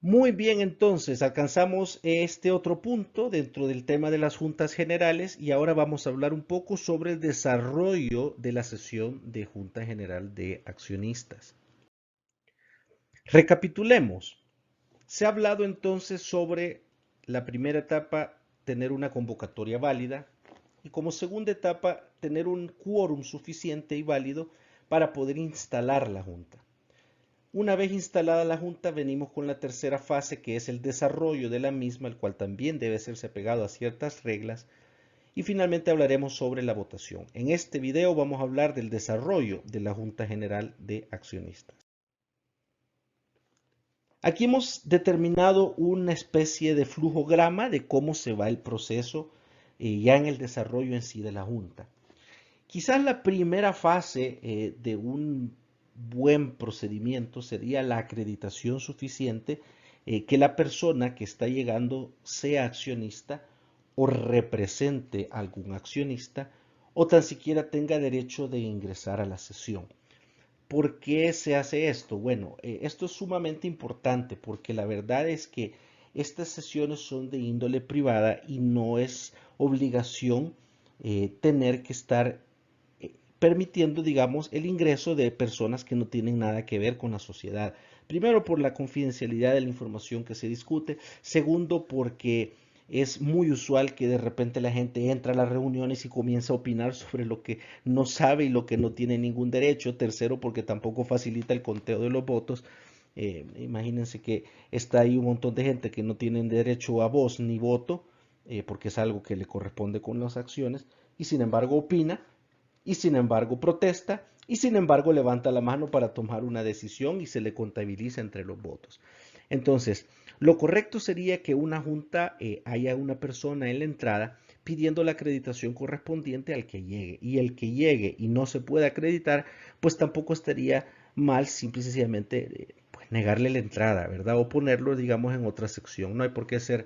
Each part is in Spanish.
Muy bien, entonces alcanzamos este otro punto dentro del tema de las juntas generales y ahora vamos a hablar un poco sobre el desarrollo de la sesión de Junta General de Accionistas. Recapitulemos. Se ha hablado entonces sobre la primera etapa, tener una convocatoria válida, y como segunda etapa, tener un quórum suficiente y válido para poder instalar la Junta. Una vez instalada la Junta, venimos con la tercera fase, que es el desarrollo de la misma, el cual también debe serse apegado a ciertas reglas. Y finalmente hablaremos sobre la votación. En este video vamos a hablar del desarrollo de la Junta General de Accionistas. Aquí hemos determinado una especie de flujograma de cómo se va el proceso ya en el desarrollo en sí de la Junta. Quizás la primera fase de un buen procedimiento sería la acreditación suficiente, que la persona que está llegando sea accionista o represente a algún accionista o tan siquiera tenga derecho de ingresar a la sesión. ¿Por qué se hace esto? Bueno, esto es sumamente importante porque la verdad es que estas sesiones son de índole privada y no es obligación tener que estar permitiendo, digamos, el ingreso de personas que no tienen nada que ver con la sociedad. Primero, por la confidencialidad de la información que se discute. Segundo, porque es muy usual que de repente la gente entra a las reuniones y comienza a opinar sobre lo que no sabe y lo que no tiene ningún derecho. Tercero, porque tampoco facilita el conteo de los votos. Imagínense que está ahí un montón de gente que no tienen derecho a voz ni voto, porque es algo que le corresponde con las acciones, y sin embargo opina, y sin embargo protesta, y sin embargo levanta la mano para tomar una decisión y se le contabiliza entre los votos. Entonces, lo correcto sería que una junta haya una persona en la entrada pidiendo la acreditación correspondiente al que llegue. Y el que llegue y no se pueda acreditar, pues tampoco estaría mal simple y sencillamente pues, negarle la entrada, ¿verdad? O ponerlo, digamos, en otra sección. No hay por qué ser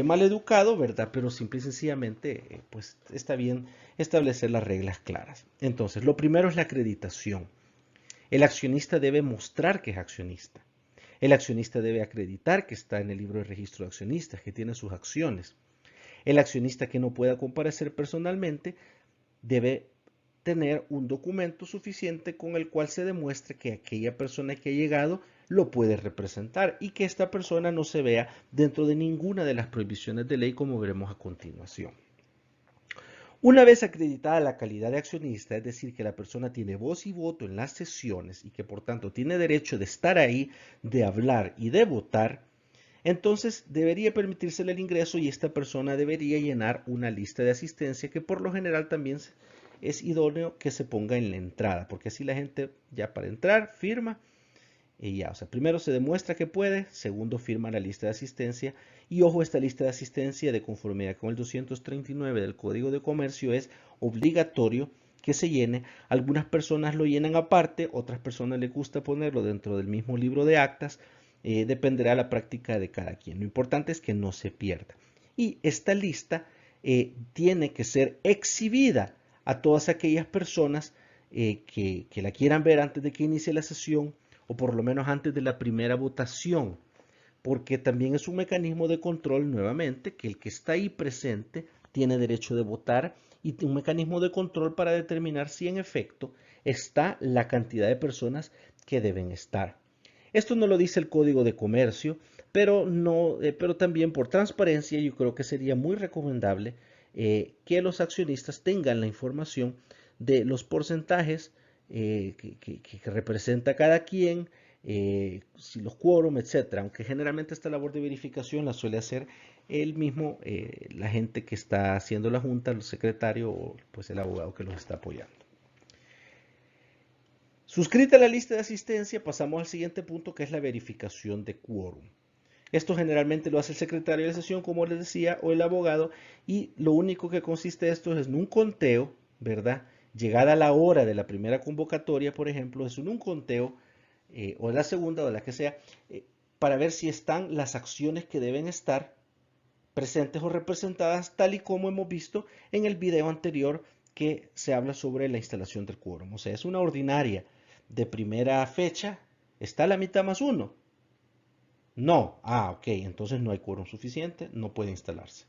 mal educado, ¿verdad? Pero simple y sencillamente, pues está bien establecer las reglas claras. Entonces, lo primero es la acreditación. El accionista debe mostrar que es accionista. El accionista debe acreditar que está en el libro de registro de accionistas, que tiene sus acciones. El accionista que no pueda comparecer personalmente debe tener un documento suficiente con el cual se demuestre que aquella persona que ha llegado lo puede representar y que esta persona no se vea dentro de ninguna de las prohibiciones de ley, como veremos a continuación. Una vez acreditada la calidad de accionista, es decir, que la persona tiene voz y voto en las sesiones y que por tanto tiene derecho de estar ahí, de hablar y de votar, entonces debería permitírsele el ingreso y esta persona debería llenar una lista de asistencia que por lo general también es idóneo que se ponga en la entrada, porque así la gente ya para entrar firma y ya, o sea, primero se demuestra que puede, segundo firma la lista de asistencia y ojo, esta lista de asistencia de conformidad con el 239 del Código de Comercio es obligatorio que se llene. Algunas personas lo llenan aparte, otras personas les gusta ponerlo dentro del mismo libro de actas, dependerá de la práctica de cada quien. Lo importante es que no se pierda. Y esta lista tiene que ser exhibida a todas aquellas personas que la quieran ver antes de que inicie la sesión o por lo menos antes de la primera votación, porque también es un mecanismo de control nuevamente que el que está ahí presente tiene derecho de votar y un mecanismo de control para determinar si en efecto está la cantidad de personas que deben estar. Esto no lo dice el Código de Comercio, pero, no, pero también por transparencia yo creo que sería muy recomendable que los accionistas tengan la información de los porcentajes que representa cada quien, si los quórum, etcétera. Aunque generalmente esta labor de verificación la suele hacer el mismo, la gente que está haciendo la junta, el secretario o pues el abogado que los está apoyando. Suscrita la lista de asistencia, pasamos al siguiente punto que es la verificación de quórum. Esto generalmente lo hace el secretario de sesión, como les decía, o el abogado, y lo único que consiste esto es en un conteo, ¿verdad? Llegada la hora de la primera convocatoria, por ejemplo, es en un conteo, o la segunda, o la que sea, para ver si están las acciones que deben estar presentes o representadas, tal y como hemos visto en el video anterior que se habla sobre la instalación del quórum. O sea, es una ordinaria de primera fecha, está la mitad más uno. No. Ah, ok. Entonces no hay quórum suficiente, no puede instalarse.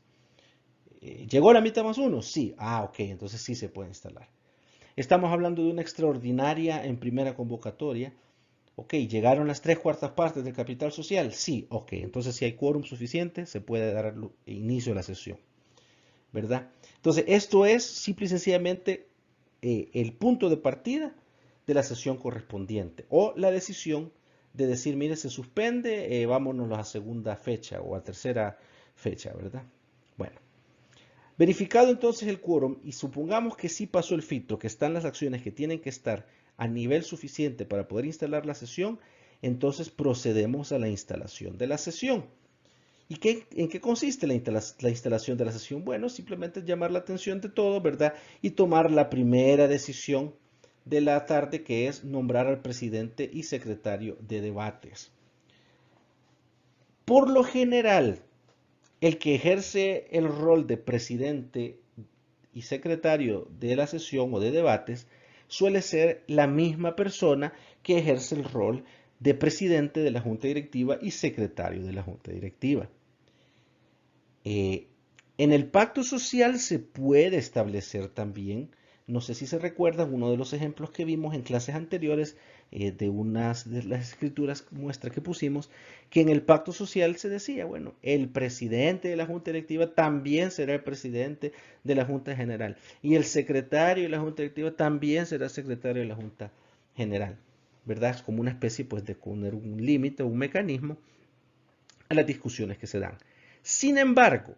¿Llegó la mitad más uno? Sí. Ah, ok. Entonces sí se puede instalar. Estamos hablando de una extraordinaria en primera convocatoria. Ok, ¿llegaron las tres cuartas partes del capital social? Sí, ok. Entonces si hay quórum suficiente, se puede dar inicio a la sesión, ¿verdad? Entonces esto es simple y sencillamente el punto de partida de la sesión correspondiente o la decisión de decir, mire, se suspende, vámonos a segunda fecha o a tercera fecha, ¿verdad? Bueno, verificado entonces el quórum y supongamos que sí pasó el filtro, que están las acciones que tienen que estar a nivel suficiente para poder instalar la sesión, entonces procedemos a la instalación de la sesión. ¿Y en qué consiste la instalación de la sesión? Bueno, simplemente llamar la atención de todo, ¿verdad? Y tomar la primera decisión de la tarde, que es nombrar al presidente y secretario de debates. Por lo general, el que ejerce el rol de presidente y secretario de la sesión o de debates suele ser la misma persona que ejerce el rol de presidente de la junta directiva y secretario de la junta directiva. Eh, en el pacto social se puede establecer también, no sé si se recuerdan, uno de los ejemplos que vimos en clases anteriores de unas de las escrituras muestra que pusimos, que en el pacto social se decía, bueno, el presidente de la junta directiva también será el presidente de la junta general y el secretario de la junta directiva también será secretario de la junta general, ¿verdad? Es como una especie pues de poner un límite o un mecanismo a las discusiones que se dan. Sin embargo,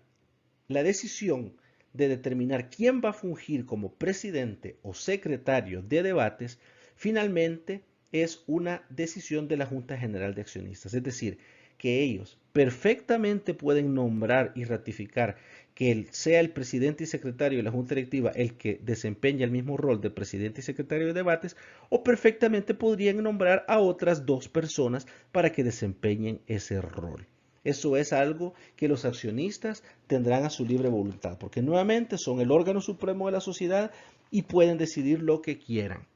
la decisión de determinar quién va a fungir como presidente o secretario de debates finalmente es una decisión de la Junta General de Accionistas. Es decir, que ellos perfectamente pueden nombrar y ratificar que sea el presidente y secretario de la Junta Directiva el que desempeña el mismo rol de presidente y secretario de debates, o perfectamente podrían nombrar a otras dos personas para que desempeñen ese rol. Eso es algo que los accionistas tendrán a su libre voluntad, porque nuevamente son el órgano supremo de la sociedad y pueden decidir lo que quieran,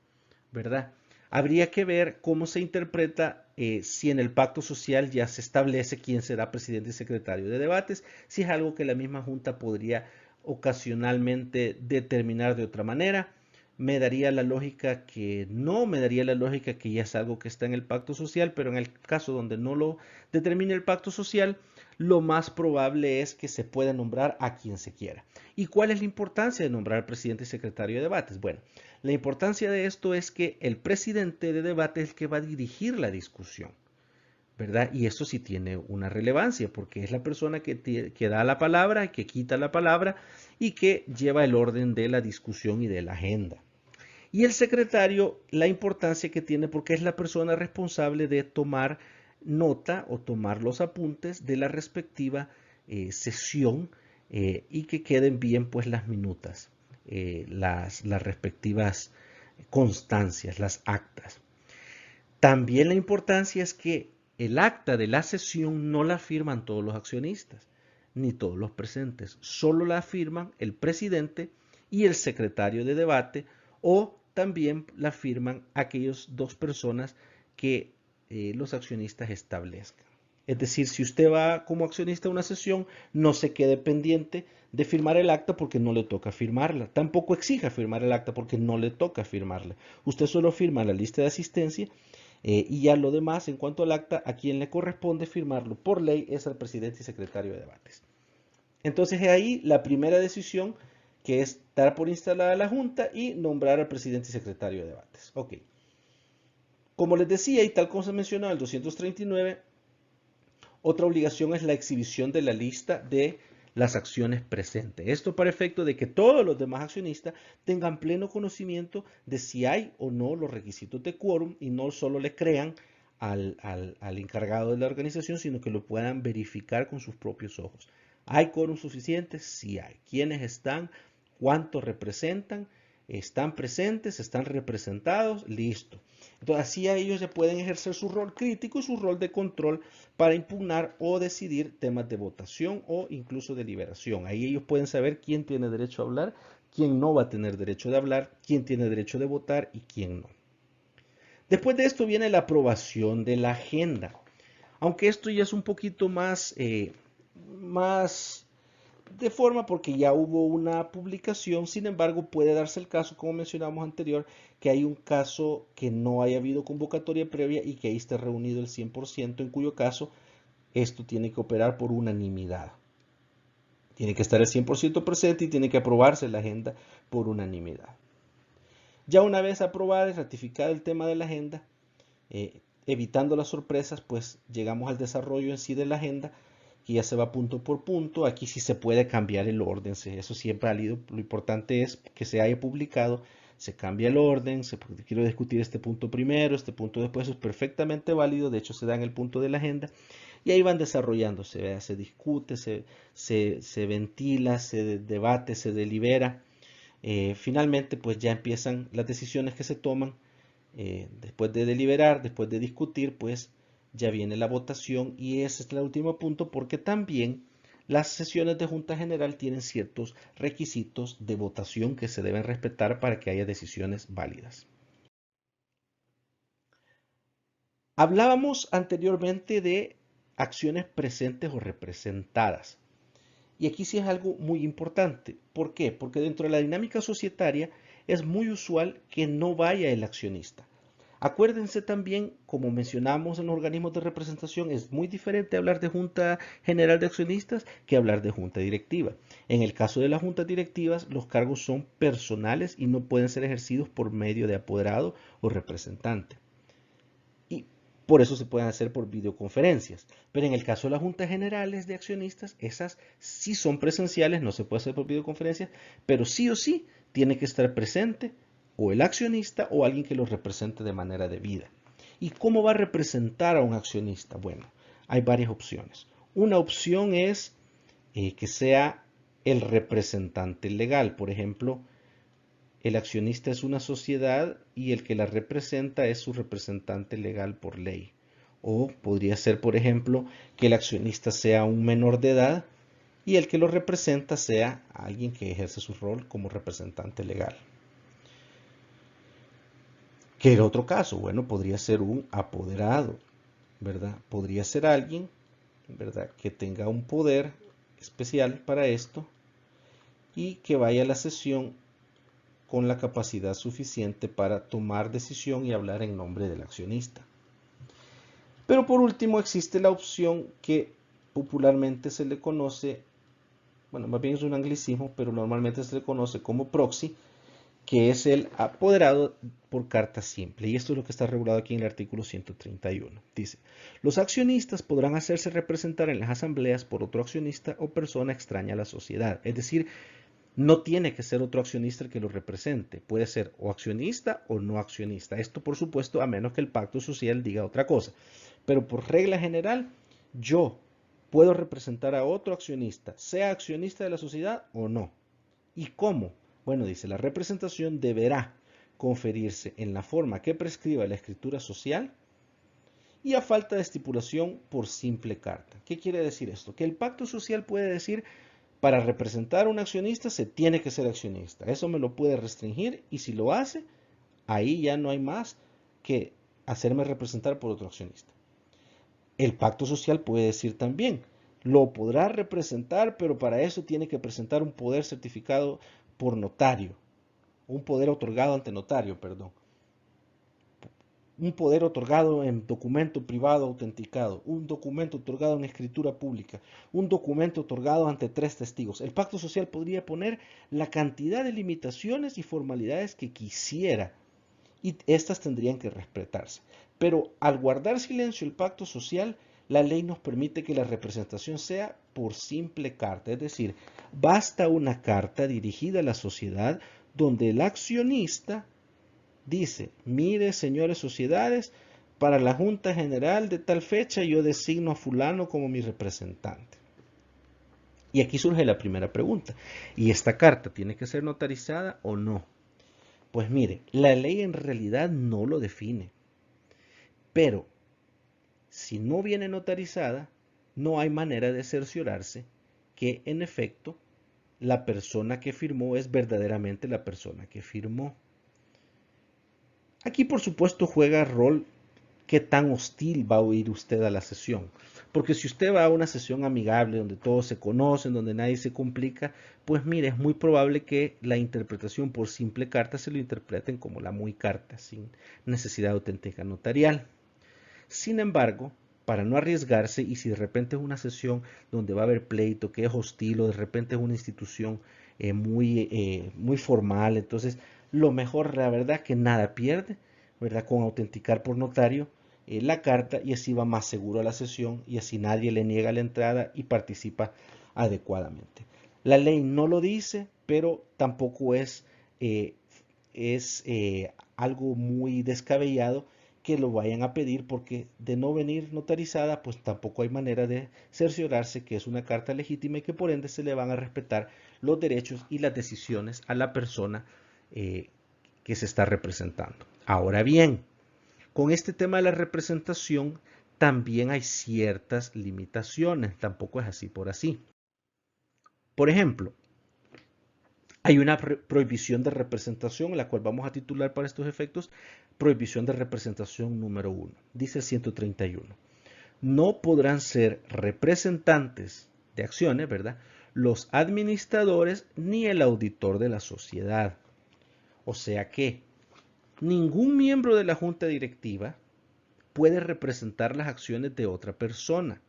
¿verdad? Habría que ver cómo se interpreta si en el pacto social ya se establece quién será presidente y secretario de debates, si es algo que la misma Junta podría ocasionalmente determinar de otra manera. Me daría la lógica que no, me daría la lógica que ya es algo que está en el pacto social, pero en el caso donde no lo determine el pacto social, lo más probable es que se pueda nombrar a quien se quiera. ¿Y cuál es la importancia de nombrar al presidente y secretario de debates? Bueno, la importancia de esto es que el presidente de debate es el que va a dirigir la discusión, ¿verdad? Y eso sí tiene una relevancia porque es la persona que da la palabra, que quita la palabra y que lleva el orden de la discusión y de la agenda. Y el secretario, la importancia que tiene porque es la persona responsable de tomar nota o tomar los apuntes de la respectiva sesión y que queden bien pues las minutas, las respectivas constancias, las actas. También la importancia es que el acta de la sesión no la firman todos los accionistas, ni todos los presentes, solo la firman el presidente y el secretario de debate, o también la firman aquellas dos personas que los accionistas establezcan. Es decir, si usted va como accionista a una sesión, no se quede pendiente de firmar el acta porque no le toca firmarla. Tampoco exija firmar el acta porque no le toca firmarla. Usted solo firma la lista de asistencia y ya lo demás, en cuanto al acta, a quien le corresponde firmarlo por ley es al presidente y secretario de debates. Entonces, es ahí la primera decisión, que es dar por instalada la Junta y nombrar al presidente y secretario de debates. Ok. Como les decía, y tal como se mencionó en el 239, otra obligación es la exhibición de la lista de las acciones presentes. Esto para efecto de que todos los demás accionistas tengan pleno conocimiento de si hay o no los requisitos de quórum y no solo le crean al encargado de la organización, sino que lo puedan verificar con sus propios ojos. ¿Hay quórum suficiente? Sí hay. ¿Quiénes están? ¿Cuántos representan? ¿Están presentes? ¿Están representados? Listo. Entonces así a ellos ya pueden ejercer su rol crítico y su rol de control para impugnar o decidir temas de votación o incluso deliberación. Ahí ellos pueden saber quién tiene derecho a hablar, quién no va a tener derecho de hablar, quién tiene derecho de votar y quién no. Después de esto viene la aprobación de la agenda. Aunque esto ya es un poquito más de forma porque ya hubo una publicación, sin embargo puede darse el caso, como mencionamos anterior, que hay un caso que no haya habido convocatoria previa y que ahí esté reunido el 100%, en cuyo caso esto tiene que operar por unanimidad. Tiene que estar el 100% presente y tiene que aprobarse la agenda por unanimidad. Ya una vez aprobada y ratificada el tema de la agenda, evitando las sorpresas, pues llegamos al desarrollo en sí de la agenda, que ya se va punto por punto. Aquí sí se puede cambiar el orden, eso sí es válido. Lo importante es que se haya publicado, se cambia el orden, quiero discutir este punto primero, este punto después, eso es perfectamente válido. De hecho, se da en el punto de la agenda y ahí van desarrollándose, ¿verdad? Se discute, se ventila, se debate, se delibera. Finalmente, pues ya empiezan las decisiones que se toman. Después de deliberar, después de discutir, pues ya viene la votación y ese es el último punto porque también las sesiones de Junta General tienen ciertos requisitos de votación que se deben respetar para que haya decisiones válidas. Hablábamos anteriormente de acciones presentes o representadas. Y aquí sí es algo muy importante. ¿Por qué? Porque dentro de la dinámica societaria es muy usual que no vaya el accionista. Acuérdense también, como mencionamos en los organismos de representación, es muy diferente hablar de Junta General de Accionistas que hablar de Junta Directiva. En el caso de las juntas directivas, los cargos son personales y no pueden ser ejercidos por medio de apoderado o representante. Y por eso se pueden hacer por videoconferencias. Pero en el caso de las juntas generales de accionistas, esas sí son presenciales, no se puede hacer por videoconferencias, pero sí o sí tiene que estar presente o el accionista o alguien que lo represente de manera debida. ¿Y cómo va a representar a un accionista? Bueno, hay varias opciones. Una opción es que sea el representante legal. Por ejemplo, el accionista es una sociedad y el que la representa es su representante legal por ley. O podría ser, por ejemplo, que el accionista sea un menor de edad y el que lo representa sea alguien que ejerce su rol como representante legal. ¿Qué era otro caso? Bueno, podría ser un apoderado, ¿verdad? Podría ser alguien, ¿verdad?, que tenga un poder especial para esto y que vaya a la sesión con la capacidad suficiente para tomar decisión y hablar en nombre del accionista. Pero por último existe la opción que popularmente se le conoce, bueno, más bien es un anglicismo, pero normalmente se le conoce como proxy, que es el apoderado por carta simple. Y esto es lo que está regulado aquí en el artículo 131. Dice, los accionistas podrán hacerse representar en las asambleas por otro accionista o persona extraña a la sociedad. Es decir, no tiene que ser otro accionista el que lo represente. Puede ser o accionista o no accionista. Esto, por supuesto, a menos que el pacto social diga otra cosa. Pero por regla general, yo puedo representar a otro accionista, sea accionista de la sociedad o no. ¿Y cómo? Bueno, dice, la representación deberá conferirse en la forma que prescriba la escritura social y a falta de estipulación por simple carta. ¿Qué quiere decir esto? Que el pacto social puede decir, para representar a un accionista se tiene que ser accionista. Eso me lo puede restringir y si lo hace, ahí ya no hay más que hacerme representar por otro accionista. El pacto social puede decir también, lo podrá representar, pero para eso tiene que presentar un poder certificado por notario, un poder otorgado ante notario, perdón. Un poder otorgado en documento privado autenticado, un documento otorgado en escritura pública, un documento otorgado ante 3 testigos. El pacto social podría poner la cantidad de limitaciones y formalidades que quisiera y estas tendrían que respetarse. Pero al guardar silencio el pacto social, la ley nos permite que la representación sea por simple carta, es decir, basta una carta dirigida a la sociedad donde el accionista dice, mire, señores sociedades, para la Junta General de tal fecha yo designo a fulano como mi representante. Y aquí surge la primera pregunta. ¿Y esta carta tiene que ser notarizada o no? Pues mire, la ley en realidad no lo define. Pero si no viene notarizada, no hay manera de cerciorarse que en efecto la persona que firmó es verdaderamente la persona que firmó. Aquí por supuesto juega rol qué tan hostil va a ir usted a la sesión. Porque si usted va a una sesión amigable donde todos se conocen, donde nadie se complica, pues mire, es muy probable que la interpretación por simple carta se lo interpreten como la muy carta, sin necesidad de auténtica notarial. Sin embargo, para no arriesgarse y si de repente es una sesión donde va a haber pleito, que es hostil o de repente es una institución muy formal, entonces lo mejor, la verdad, que nada pierde, ¿verdad? Con autenticar por notario la carta y así va más seguro a la sesión y así nadie le niega la entrada y participa adecuadamente. La ley no lo dice, pero tampoco eh, es algo muy descabellado que lo vayan a pedir porque de no venir notarizada, pues tampoco hay manera de cerciorarse que es una carta legítima y que por ende se le van a respetar los derechos y las decisiones a la persona eh, que se está representando. Ahora bien, con este tema de la representación también hay ciertas limitaciones, tampoco es así por así. Por ejemplo, hay una prohibición de representación, la cual vamos a titular para estos efectos, prohibición de representación número 1. Dice el 131. No podrán ser representantes de acciones, ¿verdad? Los administradores ni el auditor de la sociedad. O sea que ningún miembro de la junta directiva puede representar las acciones de otra persona.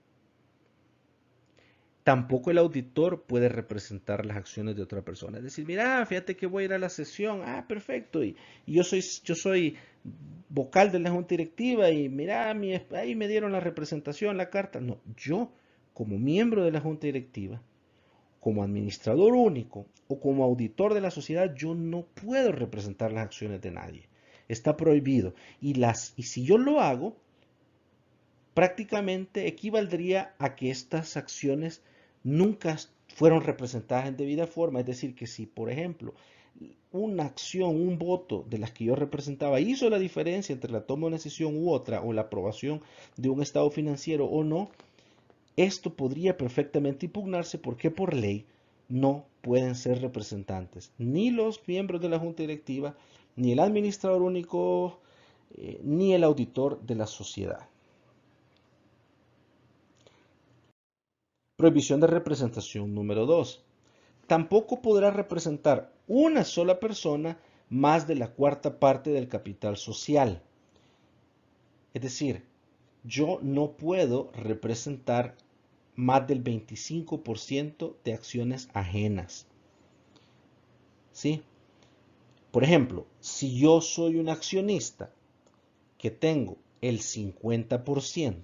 Tampoco el auditor puede representar las acciones de otra persona. Es decir, mira, fíjate que voy a ir a la sesión, perfecto, y yo soy vocal de la junta directiva y mira, ahí me dieron la representación, la carta. No, yo como miembro de la junta directiva, como administrador único o como auditor de la sociedad, yo no puedo representar las acciones de nadie. Está prohibido. Y si yo lo hago, prácticamente equivaldría a que estas acciones nunca fueron representadas en debida forma. Es decir, que si, por ejemplo, una acción, un voto de las que yo representaba hizo la diferencia entre la toma de una decisión u otra o la aprobación de un estado financiero o no, esto podría perfectamente impugnarse porque por ley no pueden ser representantes ni los miembros de la junta directiva, ni el administrador único, ni el auditor de la sociedad. Prohibición de representación número 2. Tampoco podrá representar una sola persona más de la cuarta parte del capital social. Es decir, yo no puedo representar más del 25% de acciones ajenas. ¿Sí? Por ejemplo, si yo soy un accionista que tengo el 50%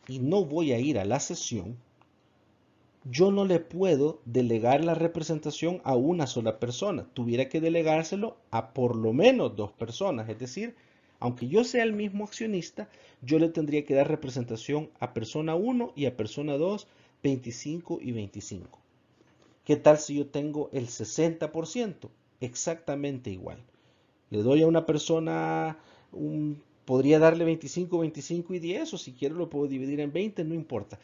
y no voy a ir a la sesión, yo no le puedo delegar la representación a una sola persona. Tuviera que delegárselo a por lo menos dos personas. Es decir, aunque yo sea el mismo accionista, yo le tendría que dar representación a persona 1 y a persona 2, 25 y 25. ¿Qué tal si yo tengo el 60%? Exactamente igual. Le doy a una persona, podría darle 25, 25 y 10, o si quiero lo puedo dividir en 20, no importa.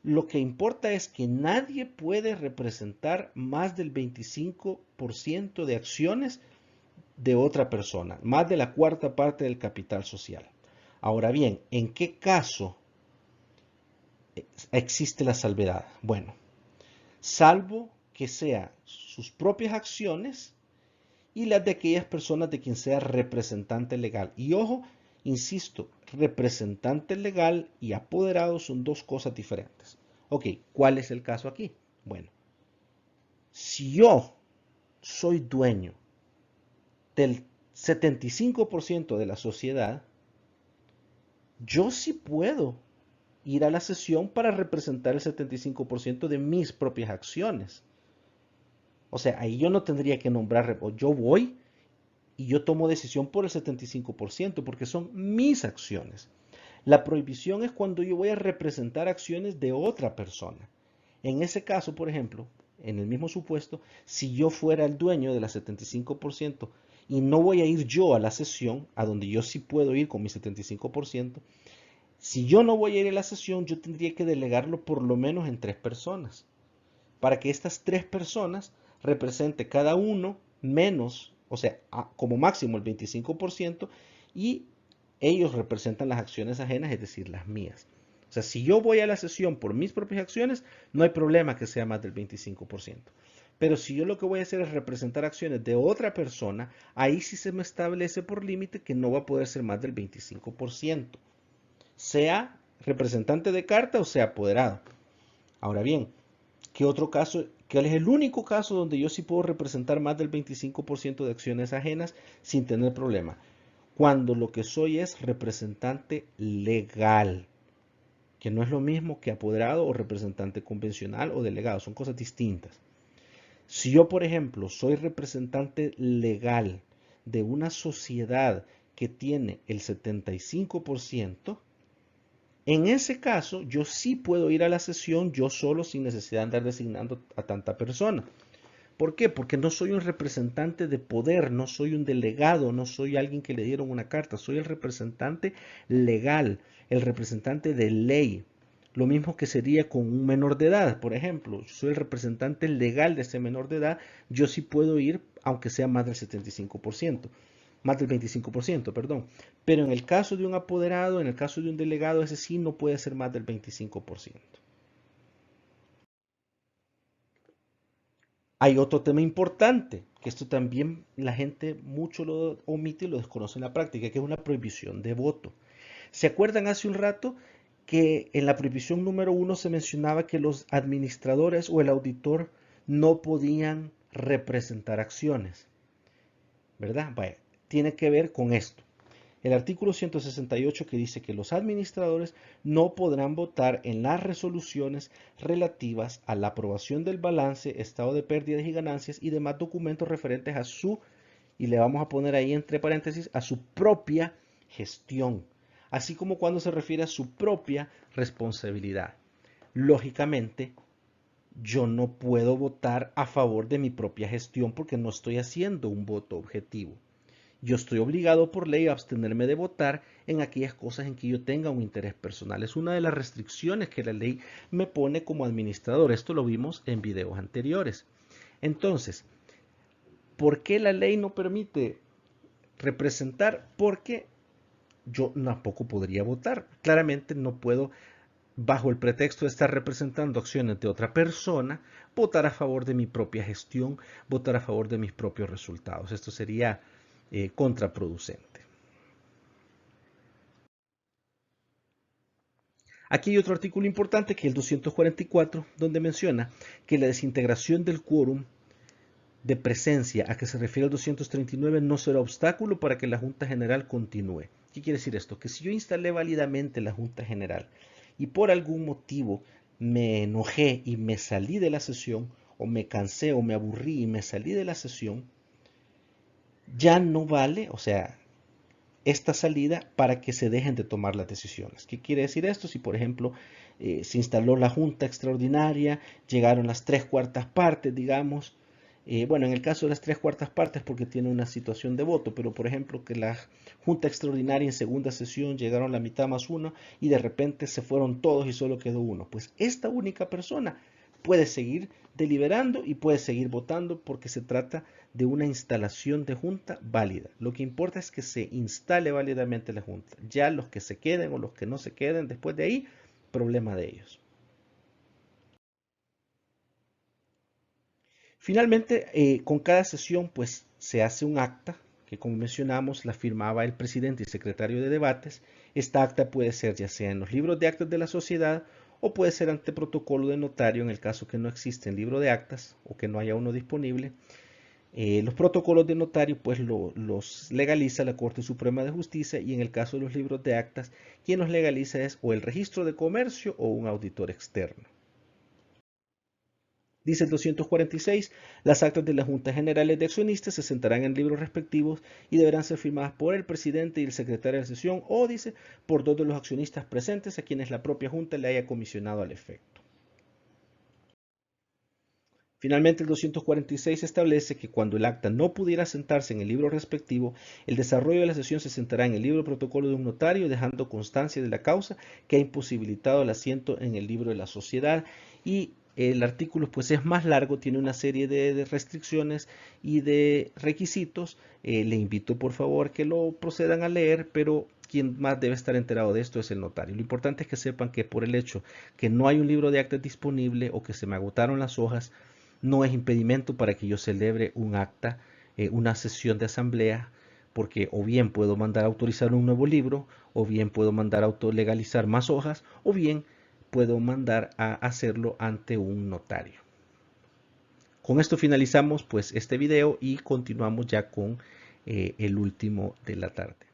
Lo que importa es que nadie puede representar más del 25% de acciones de otra persona, más de la cuarta parte del capital social. Ahora bien, ¿en qué caso existe la salvedad? Bueno, salvo que sean sus propias acciones y las de aquellas personas de quien sea representante legal. Y ojo, insisto, representante legal y apoderado son dos cosas diferentes. Ok, ¿cuál es el caso aquí? Bueno, si yo soy dueño del 75% de la sociedad, yo sí puedo ir a la sesión para representar el 75% de mis propias acciones. O sea, ahí yo no tendría que nombrar, o yo voy y yo tomo decisión por el 75% porque son mis acciones. La prohibición es cuando yo voy a representar acciones de otra persona. En ese caso, por ejemplo, en el mismo supuesto, si yo fuera el dueño de la 75% y no voy a ir yo a la sesión, a donde yo sí puedo ir con mi 75%, si yo no voy a ir a la sesión, yo tendría que delegarlo por lo menos en tres personas, para que estas tres personas represente cada uno menos, o sea, como máximo el 25% y ellos representan las acciones ajenas, es decir, las mías. O sea, si yo voy a la sesión por mis propias acciones, no hay problema que sea más del 25%. Pero si yo lo que voy a hacer es representar acciones de otra persona, ahí sí se me establece por límite que no va a poder ser más del 25%, sea representante de carta o sea apoderado. Ahora bien, ¿qué otro caso? ¿Cuál es el único caso donde yo sí puedo representar más del 25% de acciones ajenas sin tener problema? Cuando lo que soy es representante legal, que no es lo mismo que apoderado o representante convencional o delegado, son cosas distintas. Si yo, por ejemplo, soy representante legal de una sociedad que tiene el 75%, en ese caso yo sí puedo ir a la sesión yo solo sin necesidad de andar designando a tanta persona. ¿Por qué? Porque no soy un representante de poder, no soy un delegado, no soy alguien que le dieron una carta, soy el representante legal, el representante de ley. Lo mismo que sería con un menor de edad, por ejemplo, soy el representante legal de ese menor de edad, yo sí puedo ir aunque sea más del 75%, más del 25%, perdón. Pero en el caso de un apoderado, en el caso de un delegado, ese sí no puede ser más del 25%. Hay otro tema importante, que esto también la gente mucho lo omite y lo desconoce en la práctica, que es una prohibición de voto. ¿Se acuerdan hace un rato que en la prohibición número 1 se mencionaba que los administradores o el auditor no podían representar acciones? ¿Verdad? Vaya, tiene que ver con esto. El artículo 168 que dice que los administradores no podrán votar en las resoluciones relativas a la aprobación del balance, estado de pérdidas y ganancias y demás documentos referentes a su, y le vamos a poner ahí entre paréntesis, a su propia gestión, así como cuando se refiere a su propia responsabilidad. Lógicamente, yo no puedo votar a favor de mi propia gestión porque no estoy haciendo un voto objetivo. Yo estoy obligado por ley a abstenerme de votar en aquellas cosas en que yo tenga un interés personal. Es una de las restricciones que la ley me pone como administrador. Esto lo vimos en videos anteriores. Entonces, ¿por qué la ley no permite representar? Porque yo tampoco podría votar. Claramente no puedo, bajo el pretexto de estar representando acciones de otra persona, votar a favor de mi propia gestión, votar a favor de mis propios resultados. Esto sería contraproducente. Aquí hay otro artículo importante que es el 244, donde menciona que la desintegración del quórum de presencia a que se refiere el 239 no será obstáculo para que la Junta General continúe. ¿Qué quiere decir esto? Que si yo instalé válidamente la Junta General y por algún motivo me enojé y me salí de la sesión, o me cansé o me aburrí y me salí de la sesión, ya no vale, o sea, esta salida para que se dejen de tomar las decisiones. ¿Qué quiere decir esto? Si, por ejemplo, se instaló la Junta Extraordinaria, llegaron las 3/4 partes, digamos, bueno, en el caso de las 3/4 partes porque tiene una situación de voto, pero por ejemplo que la Junta Extraordinaria en segunda sesión llegaron la mitad más uno y de repente se fueron todos y solo quedó uno. Pues esta única persona puede seguir deliberando y puede seguir votando porque se trata de una instalación de junta válida. Lo que importa es que se instale válidamente la junta. Ya los que se queden o los que no se queden después de ahí, problema de ellos. Finalmente, con cada sesión pues se hace un acta que, como mencionamos, la firmaba el presidente y secretario de debates. Esta acta puede ser ya sea en los libros de actas de la sociedad o puede ser ante protocolo de notario en el caso que no existe el libro de actas o que no haya uno disponible. Los protocolos de notario pues los legaliza la Corte Suprema de Justicia y en el caso de los libros de actas, quien los legaliza es o el registro de comercio o un auditor externo. Dice el 246, las actas de las juntas generales de accionistas se sentarán en libros respectivos y deberán ser firmadas por el presidente y el secretario de sesión o, dice, por dos de los accionistas presentes a quienes la propia junta le haya comisionado al efecto. Finalmente, el 246 establece que cuando el acta no pudiera sentarse en el libro respectivo, el desarrollo de la sesión se sentará en el libro protocolo de un notario, dejando constancia de la causa que ha imposibilitado el asiento en el libro de la sociedad. Y el artículo pues es más largo, tiene una serie de restricciones y de requisitos. Le invito por favor que lo procedan a leer, pero quien más debe estar enterado de esto es el notario. Lo importante es que sepan que por el hecho que no hay un libro de actas disponible o que se me agotaron las hojas, no es impedimento para que yo celebre un acta, una sesión de asamblea, porque o bien puedo mandar a autorizar un nuevo libro, o bien puedo mandar a autolegalizar más hojas, o bien puedo mandar a hacerlo ante un notario. Con esto finalizamos pues este video y continuamos ya con el último de la tarde.